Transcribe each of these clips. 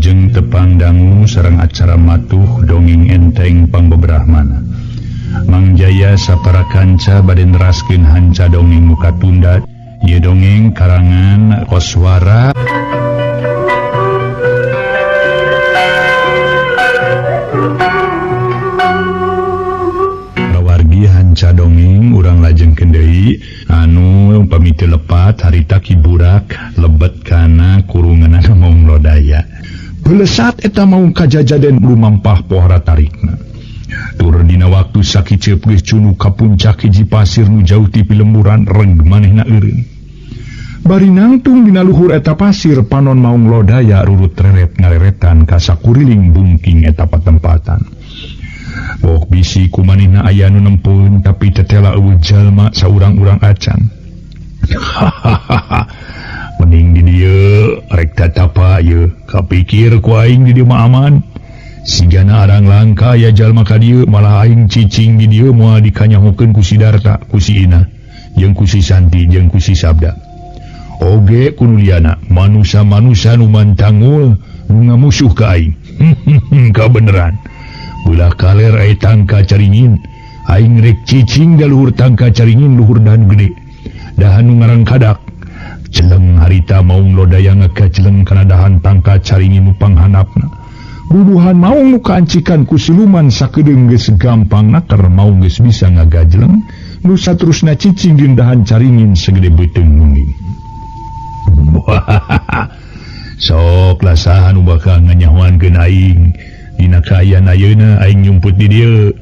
Wilujeng tepang dangu sareng acara matuh dongeng enteng pangbebrahmana. Mang Jaya sapara kanca bade neraskeun hanca dongeng muka tunda. Ieu dongeng karangan Koswara. Rawargi hanca dongeng urang lajengkeun deui anu pamiti lepat harita Kiburak lebet kana kurunganan Maung Lodaya. Belesat eta maung kajajaden lumampah pohara tarikna. Tur dina waktu sakiceuk geus cunu ka puncak hiji pasir nu jauh ti pilemburan reng manehna eureun. Bari nangtung dina luhur eta pasir panon Maung Lodaya rurut reret ngareretan ka sakuriling bungking eta patempatan. Bok bisi ku manehna aya nu nempeun tapi tetela eueuh jalma saurang-urang acan. Mending di dieu rek tatapa ieu kapikir ku aing di dieu mah aman. Sigana arang langka ya jalma ka dieu malah aing cicing di dieu moal dikanyahokeun ku si Darta, ku si Ina, jeung ku si Santi jeung ku si Sabda. Oge kunuliana manusia-manusia nu mantangul nu ngamusuh ka aing. Kabeneran. Beulah kaler aya tangka caringin, aing rek cicing da luhur tangka caringin luhur dahan gede. Dahan nu ngarang Kadak. Celeng harita Maung Lodaya ngakaceleng kana dahan tangka caringin nu panghanapna. Bubuhan maung nu kaancikan ku siluman sakedeung geus gampang nakar maung geus bisa ngagajleng nu saterusna cicing di dahan caringin segede beuteung nunging. Sok lah saha nu bakal nganyahoankeun aing dina kaayaan ayeuna aing nyumput di dieu.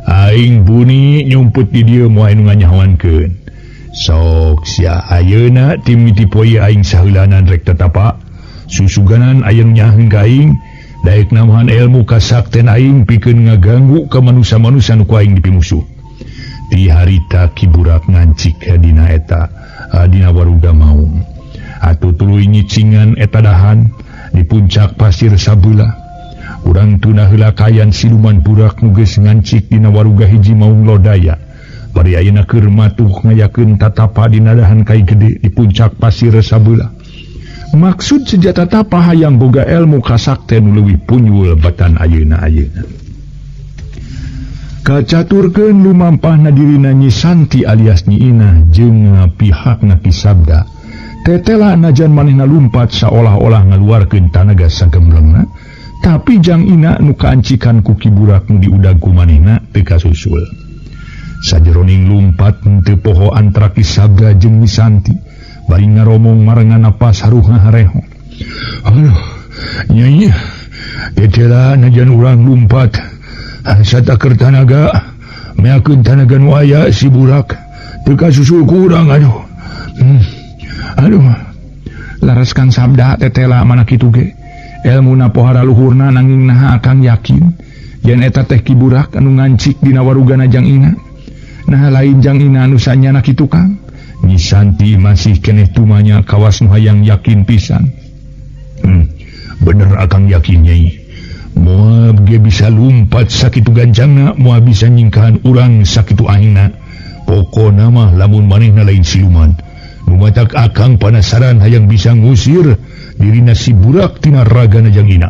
Aing buni nyumput di dieu moal anu nganyahoankeun. Sok sia ayeuna timiti poe aing saheulanan rek tetapa susuganan aya nu nyaheun ka aing daek namahan ilmu kasakten aing pikeun ngaganggu ka manusia-manusia nu ku aing dipimusuh. Ti harita Kiburak ngancik dina eta dina waruga maung. Atuh tuluy nyicingan eta dahan di puncak pasir sabeula. Urang tuna heula kayan siluman burak nu geus ngancik dina waruga hiji Maung Lodaya. Bari ayeuna keur matuh ngayakeun tatapa dina dahan kai gede di puncak pasir sabeula. Maksud seja tatapa hayang boga ilmu kasakten nu leuwih punyul batan ayeuna. Kacaturkeun lumampahna dirina Nyi Santi alias Nyi Ina jeung pihakna Ki Sabda. Tetela najan manehna lumpat saolah-olah ngaluarkeun tanaga sagemblengna, tapi Jang Ina nu kaancikan ku Kiburak nu diudag ku manehna teu kasusul. Sajeroning lumpat teu poho antara Ki Sabda jeung Nyi Santi, bari ngaromong marengana pas haruhna hareho. Aduh, Nyai, tetela najan urang lumpat, sataker tanaga, meakeun tanaga nu aya si Burak, teu kasusul ku urang, aduh. Aduh, laras Kang Sabda tetela mana kitu ge. Elmuna pohara luhurna nanging naha akang yakin yen eta teh Kiburak anu ngancik dina warugana Jang Ina. Nah lain Jang Ina anu sanyana kitu Kang. Nyi Santi masih keneh tumanya kawas nu hayang yakin pisan. Bener akang yakin Nyai. Moal ge bisa lumpat sakitu ganjangna, moal bisa nyingkahan urang sakitu ahingna. Pokona mah lamun manehna lain siluman. Numatak akang panasaran hayang bisa ngusir dirina si Burak tina ragana Jang Ina.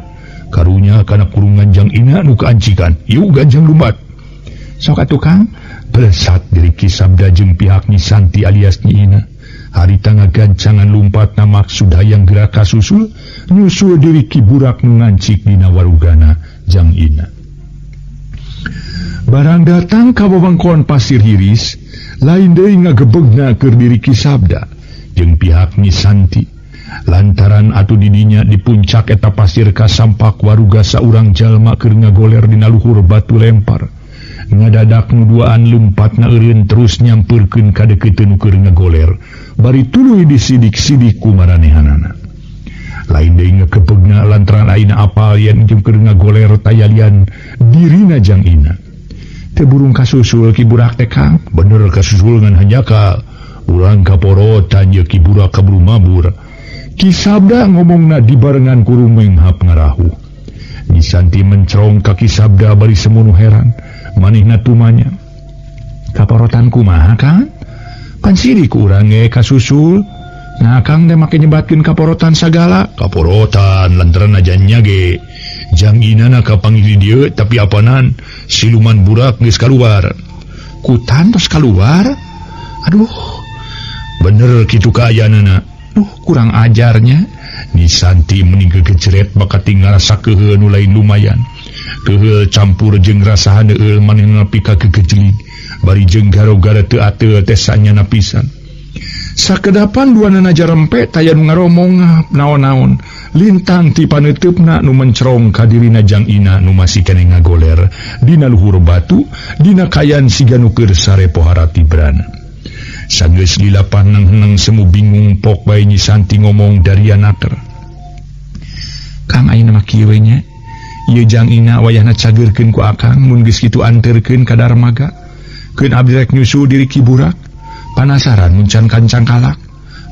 Karunya kana kurungan Jang Ina nu kaancikan. Ieu ganjang lumpat. Sok atuh Kang, belesat diri Ki Sabda jeung pihak Nyi Santi alias Nyi Ina. Harita ngagancangan lumpatna maksud hayang gerak kasusul nyusul diri Ki Burak nu ngancik dina warugana Jang Ina. Barang datang ka wewengkon pasir hiris, lain deui ngagebegna keur diri Ki Sabda jeung pihak Nyi Santi. Lantaran atuh didinya di puncak eta pasir kasampak waruga saurang jalma keur ngagoler dina luhur batu lempar. Ngadadak nuduaan lumpatna eureun terus nyampeurkeun ka deukeuteun keur ngagoler. Bari tuluy disidik-sidik ku maranehanana. Lain deui ngagebegna lantaran ayeuna apal yen jeung keur ngagoler tayalian dirina Jang Ina. Teu burung kasusul Kiburak teh Kang. Bener kasusul ngan hanjaka. Urang kaporotan ye Kiburak kaburu mabur. Ki Sabda ngomongna dibarengan ku rumenghap ngarahu. Nyi Santi mencerong ka Ki Sabda bari semunu heran. Manehna tumanya. Kaporotan kumaha Kang? Kan sirik urang ge kasusul. Nah Kang teh make nyebatkeun kaporotan sagala. Kaporotan lantaran ajannya ge jang inana kapanggil dieu tapi apanan siluman burak geus kaluar. Kutan tos kaluar. Aduh. Bener kitu kaayanana. Kurang ajarnya. Ni Santi mending kegeceret bakat tinggal rasa keheul nu lain lumayan. Keheul campur jeung rasa haneueul manehna nepi ka kegejling. Bari jeung gara-gara teu ateu teh sanyana pisan. Sakedapan duanana jarempe taya nu ngaromong naon-naon. Lintang ti paneutupna nu mencrong ka dirina Jang Ina nu masih keneh ngagoler dina luhur batu dina kayan siga nu keur sare pohara tibrana. Sanggeus lilapah nang semu bingung pok bae Nyi Santi ngomong dari anaker. Kang ayeuna mah kieu we nya. Ieu Jang Ina wayahna cageurkeun ku akang mun geus kitu anterkeun ka darmaga. Keun abdi rek nyusul diri Ki Burak. Panasaran mun can kancang kalak.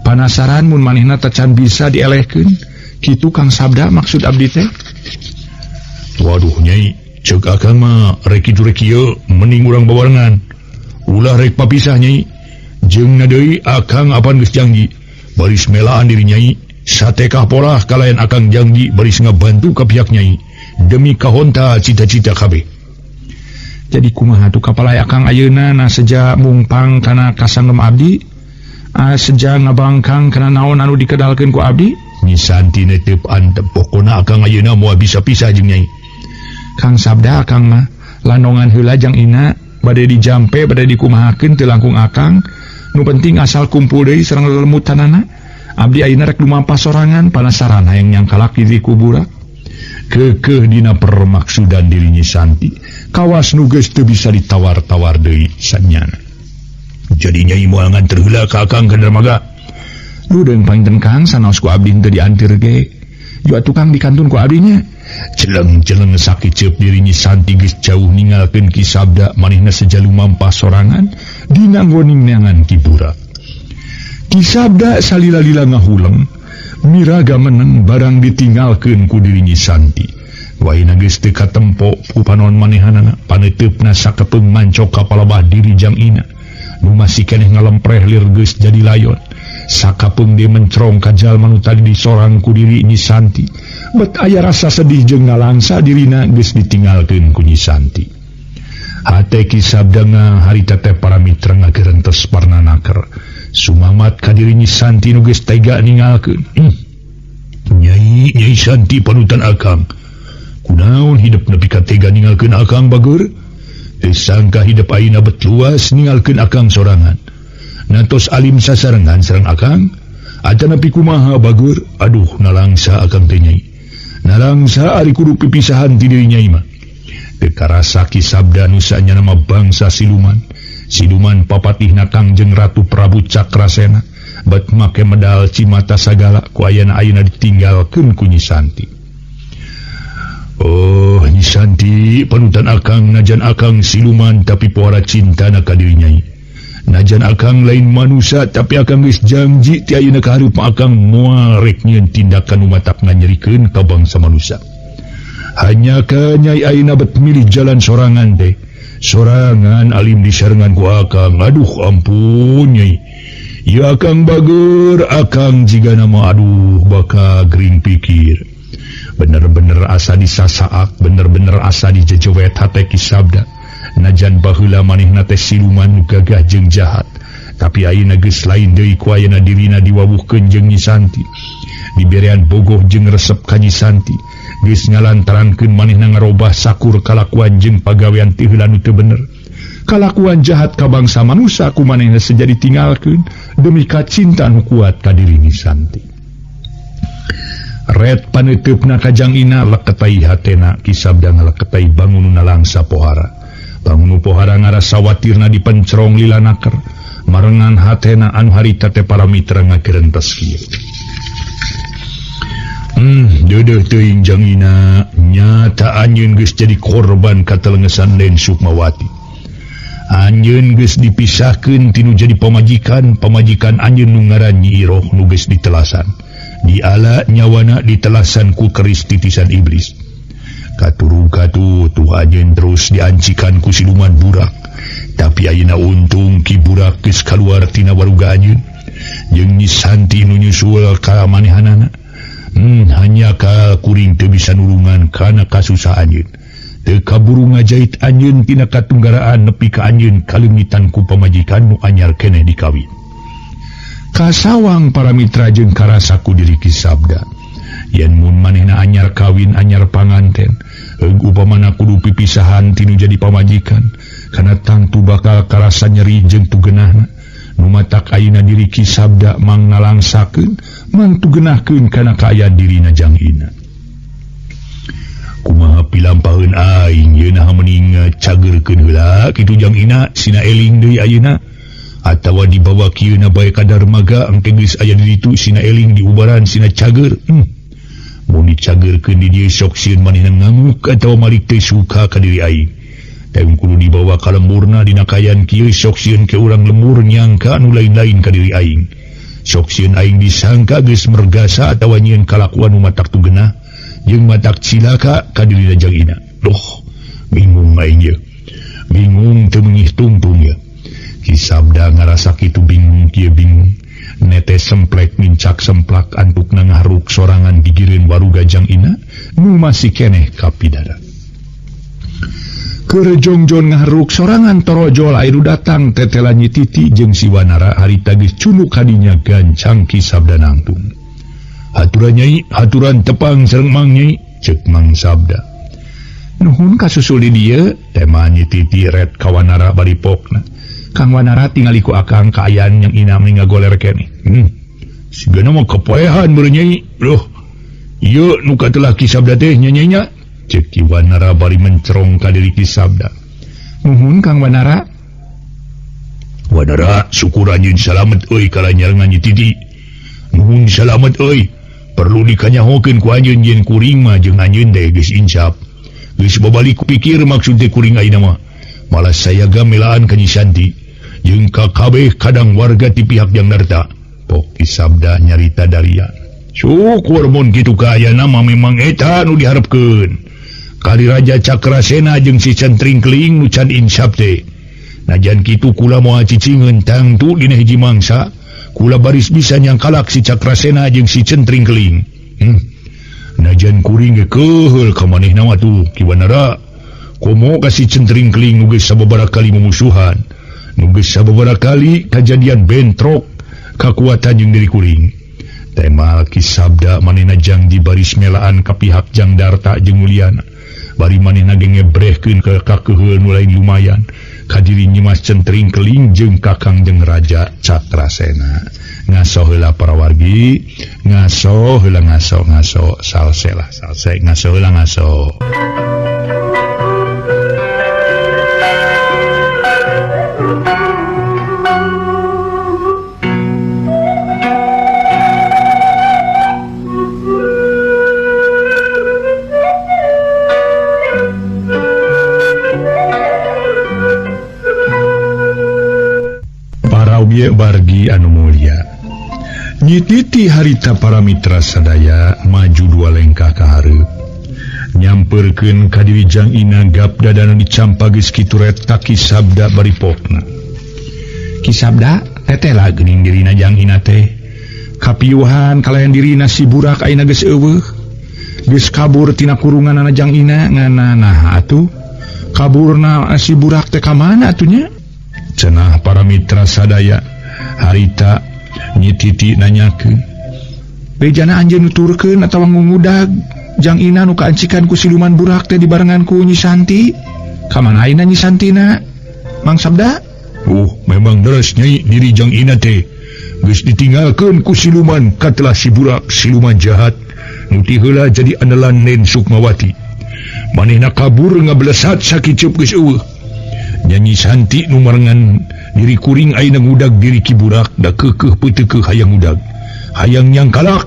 Panasaran mun manehna teh can bisa dielehkeun. Kitu Kang sabda maksud abdi teh. Waduh Nyai, ceuk akang mah rek kitu rek ieu mending urang babarengan. Ulah rek papisah Nyai. Jeung na deui akang apan geus janji. Baris melaan diri Nyai. Satekah polah kalayan akang janji baris ngabantu ka pihak Nyai. Demi kahonta cita-cita kabeh. Jadi kumaha tu kapalaya akang ayeuna na seja mungpang kana kasanggem abdi, seja ngabangkang kana naon anu dikedalkeun ku abdi. Nyi Santi netep antep pokona akang ayeuna moal bisa pisah jeung Nyai. Kang sabda akang mah landongan heula Jang Ina bade dijampe bade dikumahakeun teu langkung akang. Nu penting asal kumpul deui sareng lelemutanana. Abdi ayeuna rek lumampa sorangan panasaran hayang nyangkalak diri ku Burak. Kekeh dina permaksudan diri Nyi Santi. Kawas nu geus teu bisa ditawar-tawar deui sanyana. Jadi Nyai moal nganter heula ka akang ka darmaga. Ludeung panginten Kang sanaos ku abdi teu diantir ge. Ju atuh Kang dikantun ku abdinya. Celeng-celeng sakiceup diri Nyi Santi geus jauh ninggalkeun Ki Sabda manehna seja lumampah sorangan dina nggoning neangan Ki Burak. Ki Sabda salila-lila ngahuleng. Miraga meneng barang ditinggalkeun ku diri Nyi Santi. Waina geus teu katempo ku panon manehanana paneteupna sakepeung mancok ka palebah diri Jang Ina. Nu masih keneh ngalempreh lir geus jadi layon. Sakapeung dia mencrong ka jalma nu tadi disorang ku diri Nyi Santi. Bet aya rasa sedih jeung nalangsa dirina geus ditinggalkeun ku Nyi Santi. Hate Ki Sabda ngaharita teh para mitra ngageurentes parnanaker. Sumamat ka diri Nyi Santi nu geus tega ninggalkeun. Nyai Santi panutan akang. Kunaon hidup nepi ka tega ninggalkeun akang Bagur? Teu sangka hidup ayeuna bet luas ninggalkeun akang sorangan. Nantos alim sasarengan sareng akang. Aja nepi kumaha Bagur? Aduh nalangsa akang teh Nyai. Nalangsa ari kudu pipisahan ti diri Nyai mah. Teu karasa Ki Sabda nu sanyana mah bangsa siluman. Siluman papatihna Kangjeng Ratu Prabu Cakrasena bet make medal cimata sagala ku ayeuna ditinggalkeun ku Nyi Santi. Oh Nyi Santi panutan akang najan akang siluman tapi pohara cintana ka diri Nyai. Najan akang lain manusia tapi akang geus janji ti ayeuna ka hareup akang moal rek nyieun tindakan nu matak nganyerikeun ka bangsa manusia. Hanya ka Nyai ayeuna bet milih jalan sorangan teh. Sorangan alim disarengan ku akang. Aduh ampun Nyai. Ya akang Bagur, akang jiga nama aduh baka gering pikir. Bener-bener asa disasaak, bener-bener asa dijejewet hate Ki Sabda. Najan baheula manehna teh siluman gagah jeung jahat, tapi ayeuna geus lain deui ku ayeuna dirina diwawuhkeun jeung Nyi Santi. Diberian bogoh jeung resep ka Nyi Santi. Geus ngalantarankeun manehna ngarobah sakur kalakuan jeung pagawean teu heula nu teu bener. Kalakuan jahat ka bangsa manusia ku manehna seja ditinggalkeun demi kacinta nu kuat ka diri Nyi Santi. Ret paneteupna ka Jang Ina leketai hatena Ki Sabda ngaleketai bangun nalangsa pohara. Bangun pohara ngarasa watirna dipencrong lila naker. Marengan hatena anu harita teh para mitra ngageurentes kieu. Deudeuh teuing Jang Ina, nyata anjeun geus jadi korban katelengesan Den Sukmawati. Anjeun geus dipisahkeun tinu jadi pamajikan anjeun nu ngaran Nyi Iroh nu geus ditelasan. Diala nyawana ditelasan ku keris titisan iblis. Katuru-katu tuh anjeun terus diancikan ku siluman burak. Tapi ayeuna untung Ki Burak geus kaluar tina waruga anjeun. jeung Nyi Santi nu nyusul ka manehanana. Hanya ka kuring teu bisa nulungan kana kasusah anjeun. Teu kaburu ngajait anjeun tina katunggaraan nepi ka anjeun kalengitan ku pamajikan nu anyar keneh dikawin. Kasawang para mitra jeung karasaku diri Ki Sabda. Yen mun manehna anyar kawin anyar panganten, upamana kudu pipisahan tinu jadi pamajikan, kana tangtu bakal karasa nyeri jeung tugeunahna. Nu matak ayeuna diri Ki Sabda mang nalangsakeun, mang tugeunahkeun kana kaayaan dirina jang ina. Kumaha pilampaheun aing yeuna mending cageurkeun heula kitu jang ina sina eling deui ayeuna, atawa dibawa kieuna bae ka darmaga engke geus aya di ditu sina eling diubaran sina cager. Mun dicageurkeun di dieu sok sieun manehna ngamuk atawa malik teu suka ka diri aing. Tapi kudu dibawa ka lemurna dina kaayaan kieu sok sieun ke urang lemur nyangka anu lain-lain ka diri aing. Sok sieun aing disangka geus mergasa atawa nyieun kalakuan nu matak tugeunah jeung matak cilaka ka diri jang ina. Duh, bingung aing ye. Bingung teu meungih tungtung ye. Ki Sabda ngarasa kitu bingung kieu bingung. Nete semplek mincak semplak antukna ngaharuk sorangan digireun waruga jang ina nu masih keneh kapidara. Keur jongjon ngaharuk sorangan torojol airu datang tetela Nyi Titi jeung si Wanara harita geus cunuk kadinya gancang Ki Sabda nangtung. Haturan Nyai, haturan tepang sareng Mang Nyai, ceuk Mang Sabda. Nuhun kasusul di dieu, tema Nyi Titi red ka Wanara bari pokna. Kang Wanara tingali ku akang kaayaan yang ina meni ngagoler keneh. Sigana mah kepoehan beureun Nyai. Loh, ieu nu katelah Ki Sabda teh nya Nyai nya. Ceuk Ki Wanara bari mencerong ka diri Ki Sabda. Nuhun Kang Wanara. Wanara, syukur anjeun salamet euy ka lanyarengan Nyi Titi. Nuhun salamet euy. Perlu dikanyahokeun ku anjeun yen kuring mah jeung anjeun teh geus insap. Geus babalik kupikir maksud teh kuring ayeuna mah. Malah saya gamelaan ka Nyi Santi. Jeung ka kabeh kadang warga ti pihak Jang Darta. Pok Ki Sabda nyarita daria. Syukur mun kitu kaayana mah memang eta nu diharepkeun. Kali Raja Cakrasena jeung si Centring Keling nu can insap teh. Najan kitu kula moal cicingeun tangtu dina hiji mangsa, kula baris bisa nyangkalak si Cakrasena jeung si Centring Keling. Najan kuring ge keheul ka manehna mah tuh Ki Wanara. Komo ka si Centring Keling nu geus sababaraha kali mumusuhan. Nu geus sababaraha kali kajadian bentrok kakuatan jeung diri kuring. Tema Ki Sabda manehna jang di baris melaan ka pihak Jang Darta jeung Mulyana. Bari manehna ge ngebrehkeun ka kakeheul nu lain lumayan ka diri Nyi Mas Centring Keling jeung Kakang jeung Raja Cakrasena. Ngaso heula para wargi, ngaso heula ngaso salse ngaso heula ngaso. Bargi anu mulia, Nyi Titi harita para mitra sadaya maju dua lengkah ka hareup, nyamperkeun ka diri jang ina gap dadana dicampa geus kitu reta Ki Sabda bari pokna. Ki Sabda tetela geuning dirina jang ina teh kapiuhan kalayan dirina si burak ayeuna geus eueuh, geus kabur tina kurunganna jang ina ngana naha atuh kaburna si burak teh ka mana atuh nya? Cenah para mitra sadaya harita Nyi Titi nanyakeun, bejana anjeun nuturkeun atawa ngudag jang ina nu kaancikan ku siluman burak teh dibarengan ku Nyi Santi? Ka mana ayeuna Nyi Santina, Mang Sabda? Memang deres Nyai, diri jang ina teh geus ditinggalkeun ku siluman katelah si burak, siluman jahat nu ti heula jadi andalan Nen Sukmawati. Manehna kabur ngablesat sakiceup geus eueuh. Nyanyi Santi nu marengan diri kuring ayeuna ngudag diri Ki Burak da keukeuh peuteukeuh hayang ngudag, hayang nyangkalak.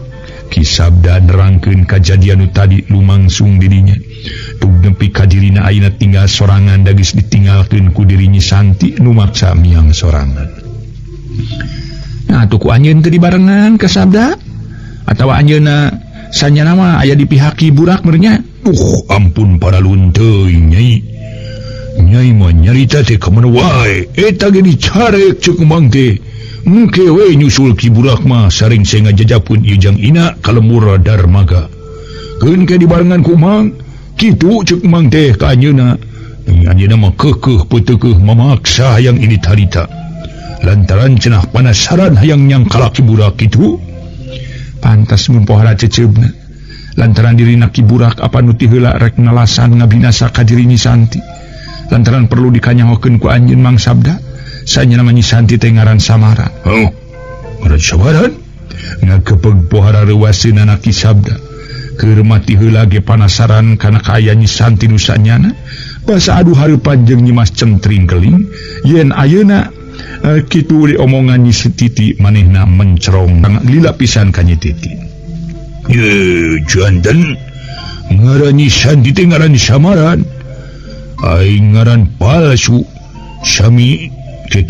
Ki Sabda nerangkeun kajadian nu tadi lumangsung dirinya. Tug nepi ka dirina ayeuna tinggal sorangan da geus ditinggalkeun ku diri Nyi Santi nu maksa miang sorangan. Nah, tuh ku anjeun teu dibarengan ka Sabda atawa anjeunna sanyana mah aya di pihak Ki Burak merenya? Ampun para lunteuy Nyai. Nyai mah nyarita teh kemana wae, eta ge dicarek ceuk Mang teh kewe nyusul Kiburak mah saring senga jajapun Ijang Ina kalemur darmaga. Keun ke dibarengan kumang, kitu cek mang teh ka anjeuna. Anjeuna mah kekeh peuteukeuh memaksa hayang ini tarita. Lantaran cenah panasaran hayang nyangkala Kiburak kitu. Pantas mun pohara ceceubna. Lantaran dirina Kiburak apa nu ti heula rek nalasan ngabinasa ka diri Nyi Santi. Lantaran perlu dikanyahokeun ku anjeun Mang Sabda. Sanya nama Nyi Santi teh ngaran Samara. Oh, ngaran Samaran? Ngakepeg pohara reuaseun anak Ki Sabda. Keur mati heula ge panasaran kana kaaya Nyi Santi nu sanyana. Basa aduh hareupan jeung Nyi Mas Cengtring keling yen ayeuna kitu diomongan Nyi Titi manehna mencerong lila pisan ka Nyi Titi. Ye, janten ngaran Nyi Santi teh ngaran Samaran. Ai ngaran palsu. Sami ke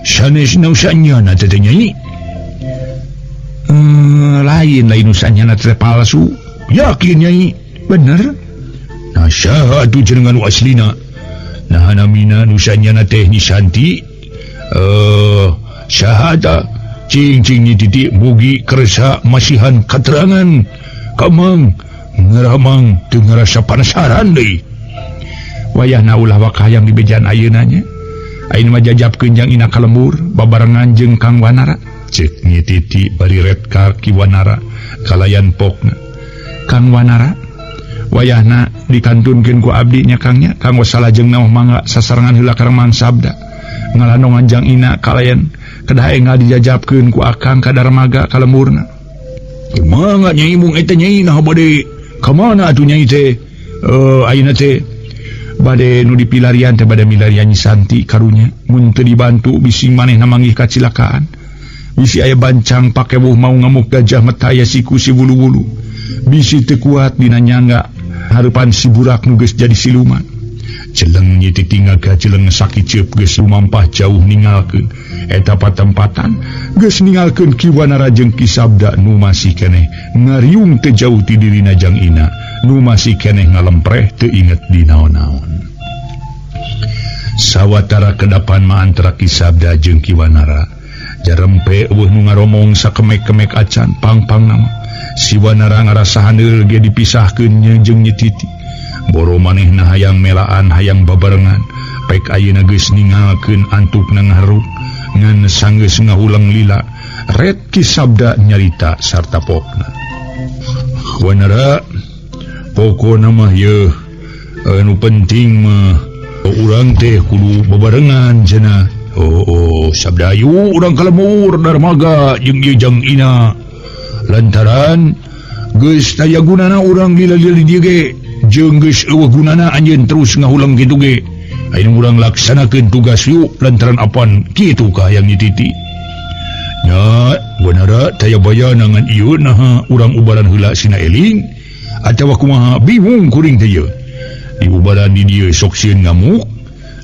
sanes na usanyana teh Nyai. Lain usanyana teh palsu. Yakin Nyai? Bener? Nah saha atuh jenengan nu aslina? Nah namina usanyana teh Nyi Santi. Saha ta? Cing Nyi Titi mugi kersa masihan katerangan. Kamang ngeramang teu ngarasa panasaran deui. Wayahna ulah wakayang di bejaan ayeuna nya. Ayeuna mah jajapkeun Jang Ina kalemur babarengan jeung Kang Wanara. Cek Nyi Titi bari red ka Ki Wanara kalayan pokna. Kang Wanara, wayahna dikantunkeun ku abdi nya Kangnya kanggo salajeng naoh mangga sasarengan heula ka Mang Sabda. Ngalanongan Jang Ina kalayan kedah enggal dijajapkeun ku Akang ka darmaga kalemurna. Mangga Nyai mung eta Nyai nah bade ka mana atuh Nyai teh? Ayeuna teh bade nu dipilarian teh bade milarian Nyi Santi karunya mun teu dibantu bisi manehna manggih kacilakaan. Bisi aya bancang pakewuh mau ngamuk gajah metaya siku si bulu-bulu. Bisi teu kuat dina nyangga hareupan si burak nu geus jadi siluman. Celeng Nyi Titi ngagajeleng sakiceup geus lumampah jauh ninggalkeun eta patempatan geus ninggalkeun Ki Wanara jeung Ki Sabda nu masih keneh ngariung teu jauh ti dirina Jang Ina nu masih keneh ngalempreh teu inget di naon-naon. Sawatara kedapan mah antara Ki Sabda jeung Ki Wanara jarempe eueuh nu ngaromong sakemek-kemek acan pang-pang nama. Si Wanara ngarasa handeul ge dipisahkeun jeung Nyi Titi. Boro manehna hayang melaan hayang babarengan pek ayeuna geus ninggalkeun antukna ngaharuk ngan sanggeus ngahulang lila red Ki Sabda nyarita sarta pokna. Wanara, pokona mah yeuh anu penting mah urang teh kudu babarengan cenah. Oh, Sabda ayu urang kalemur darmaga jeung ieu Jang Ina. Lantaran geus aya gunana urang lila-lila di dieu ge jeung geus eueuh gunana anjeun terus ngahulang kitu ge. Ayeuna urang laksanakeun tugas yuk lantaran apan kitu ka hayang Nyi Titi. Nya, Wanara taya bayana ngan ieu naha urang ubaran heula sina eling atawa kumaha bingung kuring teh ieu. Di ubaran di dieu sok sieun ngamuk.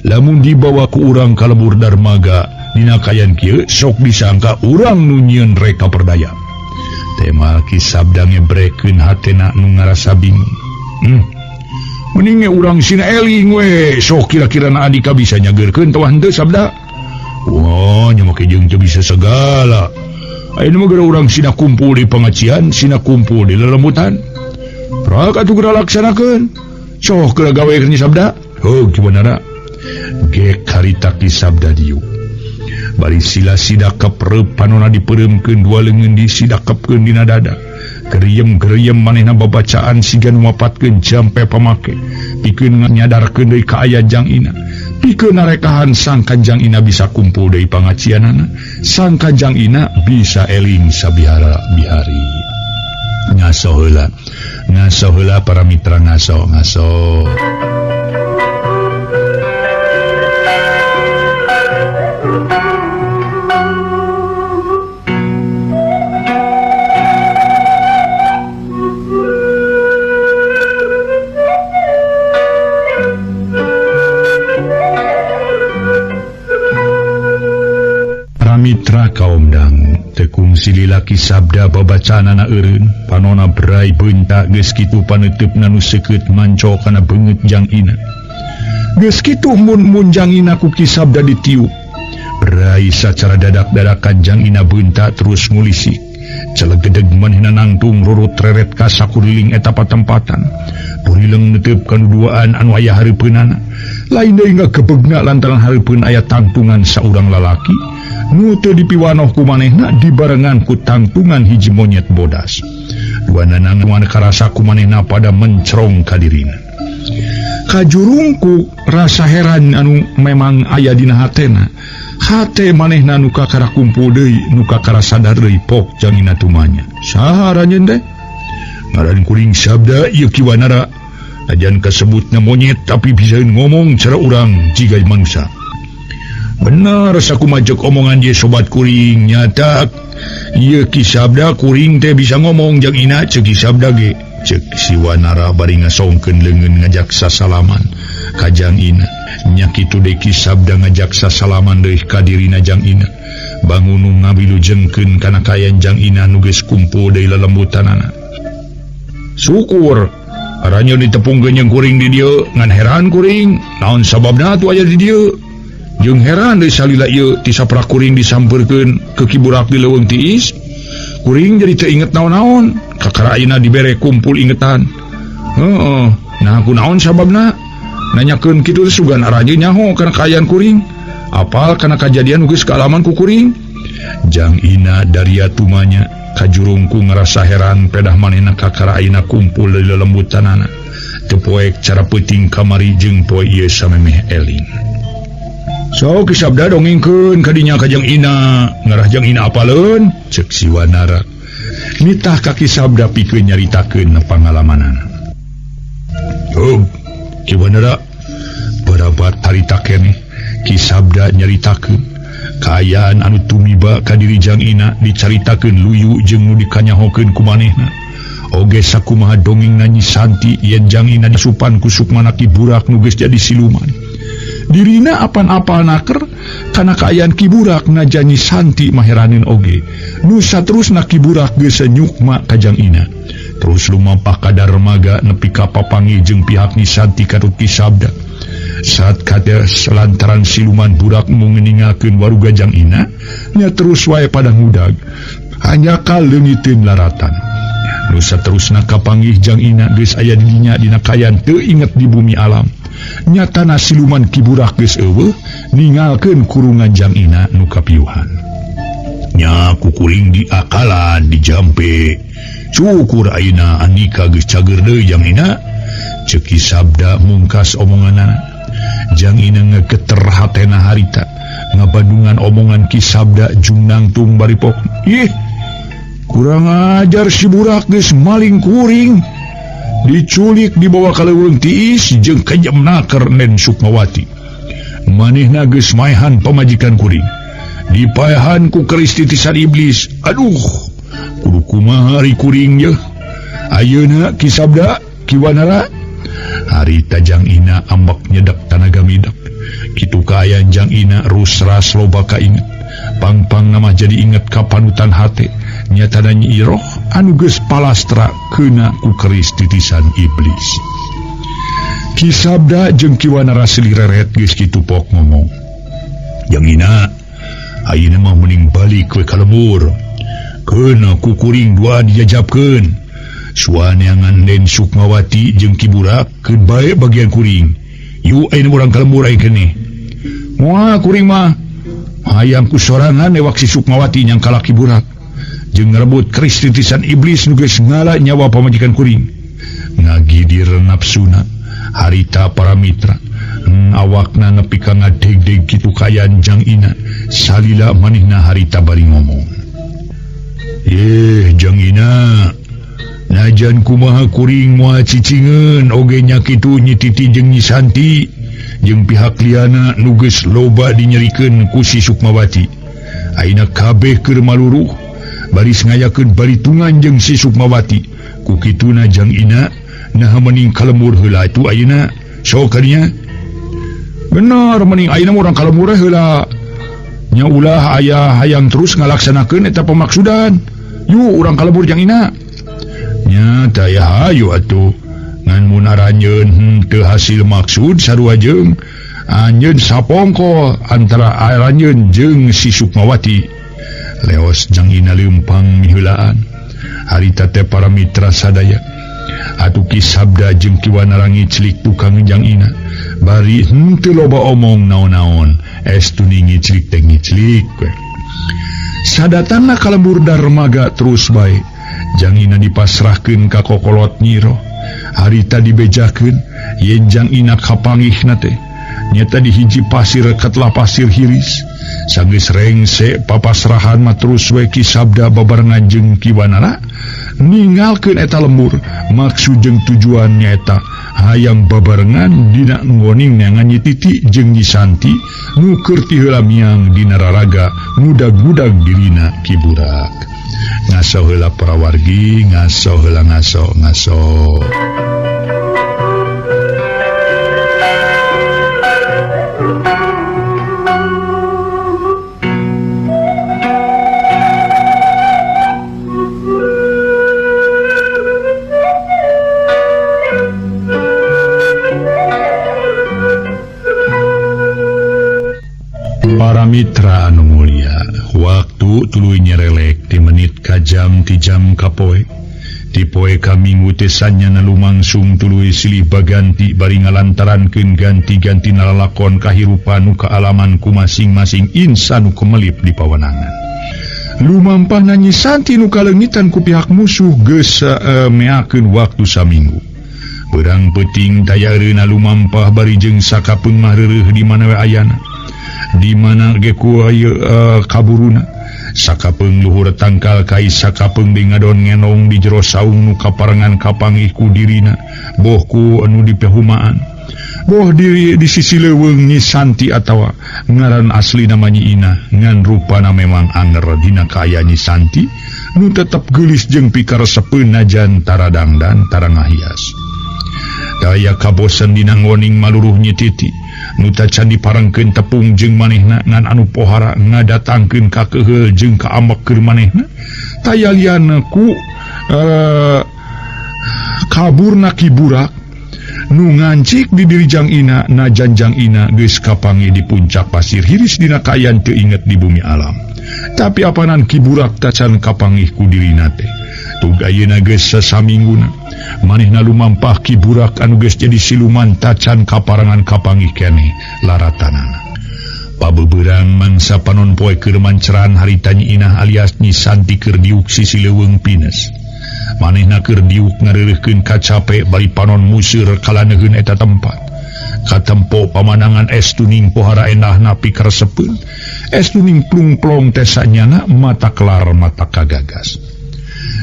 Lamun dibawa ku urang kalebur darmaga dina kayan kieu sok disangka urang nu nyieun reka perdaya. Tema Ki Sabda ngebrekeun hatena nu ngarasa bingung. Mending urang sina eling we sok kira-kirana adika bisa nyageurkeun tawah henteu Sabda. Wah, nya make jeung teu bisa segala. Ayeuna mah geura urang sina kumpul di pangacian, sina kumpul di lelembutan. Prak atuh geura laksanakeun. Sok geura gawekeun Nyi Sabda. Heuh kibanara. Ge karita Ki Sabda dieu. Bari sila sidakep reup panonna dipereumkeun dua leungeun disidakepkeun dina dada. Geriem-geriem manehna babacaan siga nu mapatkeun jampe pamake. Pikeun nyadarkeun deui ka aya Jang Ina. Pikeun narekahan sangka Jang Ina bisa kumpul deui pangacianana. Sangka Jang Ina bisa eling sabihara-bihari. Ngaso heula para mitra ngaso. Mitra kaum dangu tekung silila Ki Sabda babacanana eureun panona berai beunta geus kitu paneutupna nu seukeut manco kana beungeut Jang Ina. Geus kitu mun Jang Ina ku Ki Sabda ditiup Rai sacara dadak-dadakan Jang Ina bentak terus ngulisik. Celegedeg manehna nangtung rurut reret ka sakuriling eta patempatan. Purileung netepkeun duaan anu aya hareupeunana. Lain deui ngakebegna lantaran hareupeun aya tangtungan saurang lalaki nu teu dipiwanoh ku manehna dibarengan ku tangtungan hiji monyet bodas. Duana nangan karasa ku manehna pada mencrong ka dirina. Kajurungku rasa heran anu memang aya dina hatena. Hate manehna nu kakara kumpul deui, nu kakara sadar deui pok Jang Ina tumanya. Saha ranjeun teh? Ngaran kuring sabda ieu kiwanara. Ajan kasebutna monyet tapi bisa ngomong cara urang jiga manusia. Benar saku majek omongan dia sobat kuring nyata. Ieu ki sabda kuring teh bisa ngomong Jang Ina ceuk ki sabda ge. Cek si Wanara bari ngasongkeun leungeun ngajak sasalaman ka Jang Ina. Nya kitu deui ki sabda ngajak sasalaman deui ka dirina Jang Ina. Bangun ngabilujengkeun kana kayan Jang Ina nu geus kumpul deui lelembutanana. Syukur aranya ditepungkeun jeung kuring di dieu ngan heran kuring naon sababna atuh aya di dieu. Jeung heran deui salila ieu ti saprak kuring disampeurkeun ke kiburak di leuweung tiis. Kuring jadi teu inget naon-naon, kakara ayeuna dibere kumpul ingetan. Heeh, nah kunaon sababna? Nanyakeun kitu sugan araje nyaho kana kaayaan kuring. Apal kana kajadian geus kaalaman ku kuring. Jang Ina daria tumanya kajurungku ngerasa heran pedah manehna kakara ayeuna kumpul di lelembutanana. Teu poek cara peuting kamari jeung poe ieu samemeh eling. So kisabda dongengkeun kadinya ka Jang Ina. Ngarah Jang Ina apaleun? Cek si Wanara. Nitah ka kisabda pikeun nyaritakeun pangalamanana. Ki Wanara barabat harita keneh kisabda nyaritakeun kaayaan anu tumiba ka diri Jang Ina dicaritakeun luyu jeung nu dikanyahokeun ku manehna. Oge sakumaha dongengna Nyi Santi yen Jang Ina disupan ku Sukmana kiburak nu geus jadi siluman. Dirina apan-apal naker kana kaayaan kiburak na Nyi Santi maheranin oge. Nu saterusna kiburak geus nyukma ka Jang Ina. Terus lumampah ka darmaga nepi ka papangi jeung pihak Nyi Santi karut kisabda. Saat kada selantaran siluman burak mengeningakeun waruga Jang Ina, nya terus wae pada ngudag. Hanya kaleungiteun laratan. Nu saterusna kapanggih Jang Ina geus aya di dinya dina kaayaan teu inget di bumi alam. Nyatana siluman kiburak geus eueuh ningalkeun kurungan Jang Ina nu kapiuhan. Nya kukuring di akalan di jampe. Syukur ayeuna andika geus cager deui Jang Ina. Ceuk sabda mungkas omonganna. Jang Ina ngageter hatena harita ngabandungan omongan ki sabda jung nangtung baripok. Ih, kurang ajar si burak geus maling kuring. Diculik dibawa ka leuweung tiis jeung kajam naker Nen Sukmawati. Manehna geus maehan pamajikan kuring. Dipaehan ku keris titisan iblis. Aduh, kudu kumaha ari kuring yeuh. Ayeuna kisabda Ki Wanara harita Jang Ina ambek nyedak tanaga midak. Kitu kaayaan Jang Ina rusras loba kainget. Pang-pang nama jadi inget ka panutan hate. Nyatana Nyi Iroh anu geus palastra keuna ku keris titisan iblis. Kisabda jeung Ki Wanara selireret geus kitu pok ngomong. Jang Ina, ayeuna mah mending balik we ka lembur. Keuna ku kuring dua dijajabkeun. Suaneangan Nen Sukmawati jeung kiburak keun bae bagian kuring. Yu ayeuna urang ka lembur aya keneh. Moal kuring mah hayang ku sorangan ewak si Sukmawati nyang kalaki burak. Jeung ngarebut keris titisan iblis nu geus ngala nyawa pamajikan kuring. Ngagidir nafsuna harita para mitra. Awakna nepi ka ngadeg-deg kitu kaayaan Jang Ina. Salila manehna harita bari ngomong. Jang Ina, najan kumaha kuring moal cicingeun oge nya kitu Nyi Titi jeung Nyi Santi jeung pihak liana nu geus loba dinyerikeun ku si Sukmawati. Ayeuna kabeh keur maluruh. Baris ngayakeun baritungan jeung si Sukmawati. Ku kituna Jang Ina nah mending kalembur heula atuh ayeuna. Sok kadinya. Bener mending ayeuna urang kalembur heula. Nya ulah aya hayang terus ngalaksanakeun eta pamaksudan. Yu urang kalembur Jang Ina. Nya tah hayu atuh. Ngan mun aranjeun teu hasil maksud sarua jeung Anjeun sapongko antara Anjeun jeung si Sukmawati. Leos Jang Ina leumpang miheulaan. Harita teh para mitra sadaya. Atuh Ki Sabda jeung Ki Wanarangi celik tukang Jang Ina. Bari henteu loba omong naon-naon. Estuni ngiclik teh ngiclik. Sadatangna ka lembur darmaga terus bae. Jang Ina dipasrahkeun ka kokolot Nyiro. Harita dibejakeun yen Jang Ina kapanggihna teh nyata di hiji pasir katlah pasir hiris. Sanggeus rengse papasrahan mah terus we Ki Sabda babarengan jeung Ki Wanara ninggalkeun eta lembur. Maksud jeung tujuan nyaeta hayang babarengan dina ngoning neangan Nyi Titi jeung Nyi Santi nu keur ti heula miang dina raraga ngudag-ngudag dirina Ki Burak. Ngaso heula para wargi, ngaso heula ngaso. Para mitra anu mulia, waktu tuluy nyerelek di menit ka jam ti jam ka poe. Di poe ka minggu teh sanyana lumangsung tuluy silih baganti bari ngalantarankeun ganti-ganti lalakon kahirupan nu kaalaman ku masing-masing insan nu kemelip di pawenangan. Lumampahna Nyi Santi nu kalengitan ku pihak musuh geus meakeun waktu saminggu. Beurang peuting tayareuna lumampah bari jeung sakapeung mah reureuh di mana we ayana. Di mana ge ku kaburuna sakapeung luhur tangkal kai sakapeung di ngadon ngenong di jero saung nu kaparengan kapanggih ku dirina boh ku anu dipehumaan boh di sisi leuweung Nyi Santi atawa ngaran asli nama Nyi Ina ngan rupana memang anger dina kaaya Nyi Santi nu tetep geulis jeung pikaresepeun najan taradang dan tarangahias. Daya kabosen dina ngoning maluruh Nyi Titi nu tacan diparengkeun tepung jeung manehna ngan anu pohara ngadatangkeun ka keheul jeung ka ambek keur manehna tayalian ku kaburna Ki Burak nu ngancik di diri Jang Ina najan Jang Ina geus kapanggih di puncak pasir hiris dina kaayaan teu inget di bumi alam. Tapi apanan Ki Burak tacan kapanggih ku dirina teh tug ayeuna geus sasamingguna manehna lumampah Ki Burak anu geus jadi siluman tacan kaparangan kapanggih keneh laratanana. Pabebeurang mangsa panon poe keur manceran harita Nyi Inah alias Nyi Santi keur diuk sisi leuweung pines. Manehna keur diuk ngareureuhkeun kacape bari panon museur kalaneuheun eta tempat. Katempo pamandangan es tuning pohara endahna pikaresepeun. Es tuning plung-plong teh sanyana mata kelar mata kagagas.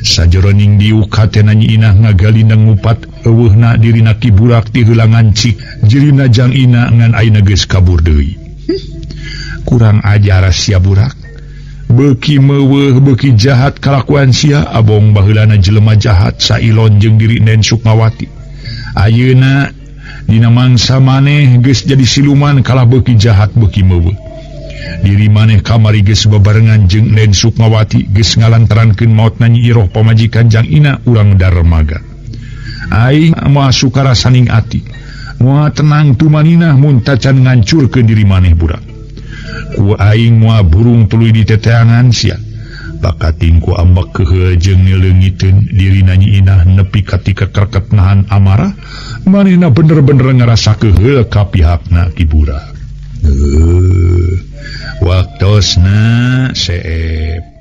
Sajroning diuk hatena Nyi Inah ngagalindang ngupat eueuhna dirina Ki Burak ti heula ngancik jirina Jang Ina ngan ayeuna geus kabur deui. Kurang ajar sia Burak. Beuki meuweuh beuki jahat kalakuan sia abong baheulana jelema jahat sailon jeung diri Nen Sukmawati. Ayeuna dina mangsa maneh geus jadi siluman kalah beuki jahat beuki meuweuh. Diri maneh kamari geus babarengan jeung Nen Sukmawati geus ngalantarankeun maotna Nyi Iroh pamajikan Jang Ina urang darmaga. Aing moal sukara saning ati, moal tenang tumanina mun tacan ngancurkeun diri maneh Burak. Ku aing moal burung tuluy di teteangan sia. Bakating ku ambek keheul jeung nileungiteun dirina Nyi Inah nepi katika kerket nahan amarah, manehna bener-bener ngarasa keheul ka pihakna Ki Burak. Waktosna seep.